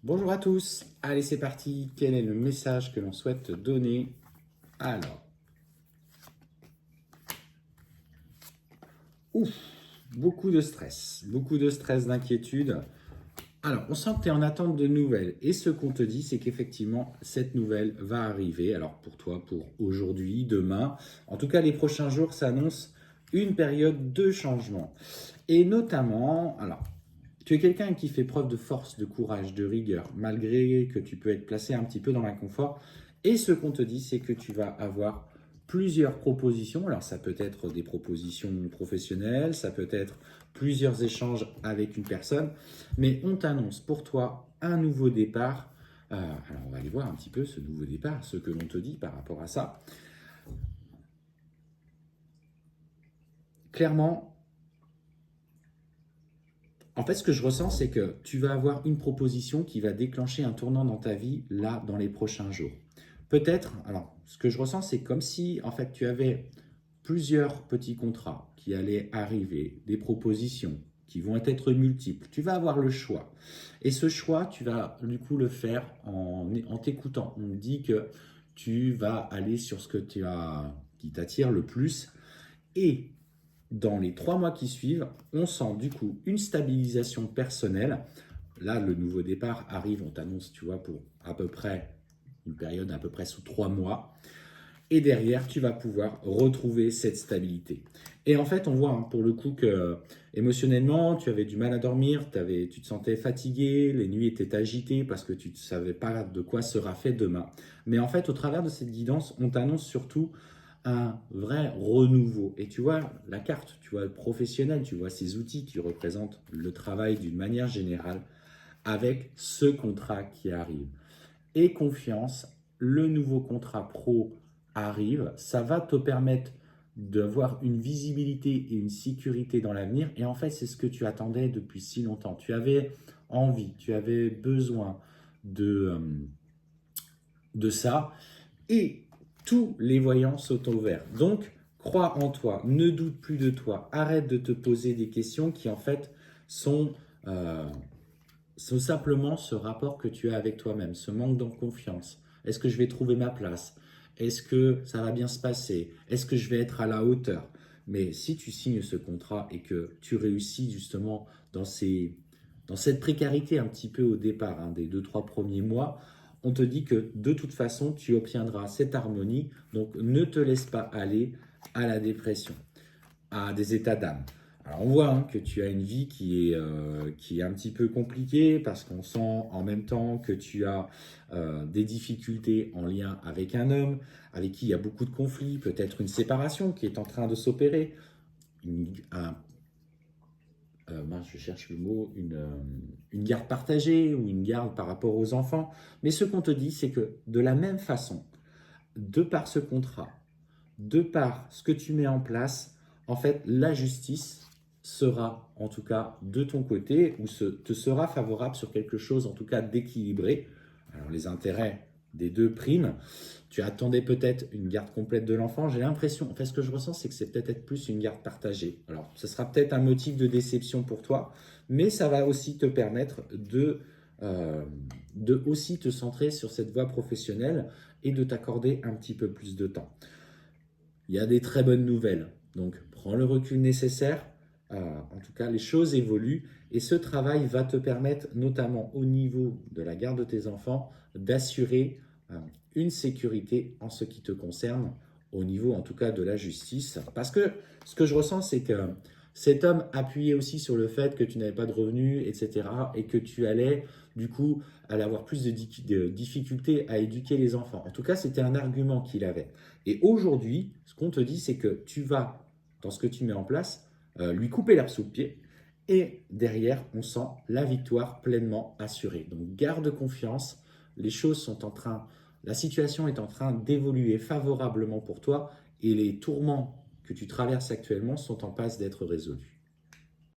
Bonjour à tous, allez c'est parti, quel est le message que l'on souhaite te donner? Alors, ouf, beaucoup de stress, d'inquiétude. Alors, on sent que tu es en attente de nouvelles et ce qu'on te dit, c'est qu'effectivement, cette nouvelle va arriver. Alors pour toi, pour aujourd'hui, demain, en tout cas les prochains jours s'annonce une période de changement. Et notamment, alors, tu es quelqu'un qui fait preuve de force, de courage, de rigueur, malgré que tu peux être placé un petit peu dans l'inconfort. Et ce qu'on te dit, c'est que tu vas avoir plusieurs propositions. Alors ça peut être des propositions professionnelles, ça peut être plusieurs échanges avec une personne, mais on t'annonce pour toi un nouveau départ. Alors on va aller voir un petit peu ce nouveau départ, ce que l'on te dit par rapport à ça. Clairement, en fait, ce que je ressens, c'est que tu vas avoir une proposition qui va déclencher un tournant dans ta vie, là, dans les prochains jours. Peut-être, alors, ce que je ressens, c'est comme si, en fait, tu avais plusieurs petits contrats qui allaient arriver, des propositions qui vont être multiples. Tu vas avoir le choix. Et ce choix, tu vas du coup le faire en t'écoutant. On me dit que tu vas aller sur ce que qui t'attire le plus. Et dans les 3 mois qui suivent, on sent du coup une stabilisation personnelle. Là, le nouveau départ arrive, on t'annonce, tu vois, pour à peu près une période à peu près sous 3 mois. Et derrière, tu vas pouvoir retrouver cette stabilité. Et en fait, on voit pour le coup que émotionnellement, tu avais du mal à dormir, tu te sentais fatigué, les nuits étaient agitées parce que tu ne savais pas de quoi sera fait demain. Mais en fait, au travers de cette guidance, on t'annonce surtout un vrai renouveau. Et tu vois la carte, tu vois le professionnel, tu vois ces outils qui représentent le travail d'une manière générale avec ce contrat qui arrive. Et confiance, le nouveau contrat pro arrive, ça va te permettre d'avoir une visibilité et une sécurité dans l'avenir. Et en fait, c'est ce que tu attendais depuis si longtemps. Tu avais envie, tu avais besoin de ça. Et tous les voyants sont ouverts. Donc, crois en toi, ne doute plus de toi, arrête de te poser des questions qui en fait sont, euh, sont simplement ce rapport que tu as avec toi-même, ce manque de confiance. Est-ce que je vais trouver ma place? Est-ce que ça va bien se passer? Est-ce que je vais être à la hauteur? Mais si tu signes ce contrat et que tu réussis justement dans cette précarité un petit peu au départ, des 2, 3 premiers mois, on te dit que de toute façon, tu obtiendras cette harmonie. Donc ne te laisse pas aller à la dépression, à des états d'âme. Alors on voit que tu as une vie qui est un petit peu compliquée parce qu'on sent en même temps que tu as des difficultés en lien avec un homme, avec qui il y a beaucoup de conflits, peut-être une séparation qui est en train de s'opérer, une, un, je cherche le mot, une garde partagée ou une garde par rapport aux enfants. Mais ce qu'on te dit, c'est que de la même façon, de par ce contrat, de par ce que tu mets en place, en fait, la justice sera, en tout cas, de ton côté, ou te sera favorable sur quelque chose, en tout cas, d'équilibré. Alors, les intérêts des deux primes. Tu attendais peut-être une garde complète de l'enfant. J'ai l'impression, en fait, ce que je ressens, c'est que c'est peut-être plus une garde partagée. Alors, ce sera peut-être un motif de déception pour toi, mais ça va aussi te permettre euh, de aussi te centrer sur cette voie professionnelle et de t'accorder un petit peu plus de temps. Il y a des très bonnes nouvelles. Donc, prends le recul nécessaire. En tout cas, les choses évoluent et ce travail va te permettre, notamment au niveau de la garde de tes enfants, d'assurer une sécurité en ce qui te concerne, au niveau en tout cas de la justice. Parce que ce que je ressens, c'est que cet homme appuyait aussi sur le fait que tu n'avais pas de revenus, etc. et que tu allais, du coup, avoir plus de difficultés à éduquer les enfants. En tout cas, c'était un argument qu'il avait. Et aujourd'hui, ce qu'on te dit, c'est que tu vas, dans ce que tu mets en place, lui couper l'herbe sous le pied. Et derrière, on sent la victoire pleinement assurée. Donc garde confiance, les choses sont en train, la situation est en train d'évoluer favorablement pour toi et les tourments que tu traverses actuellement sont en passe d'être résolus.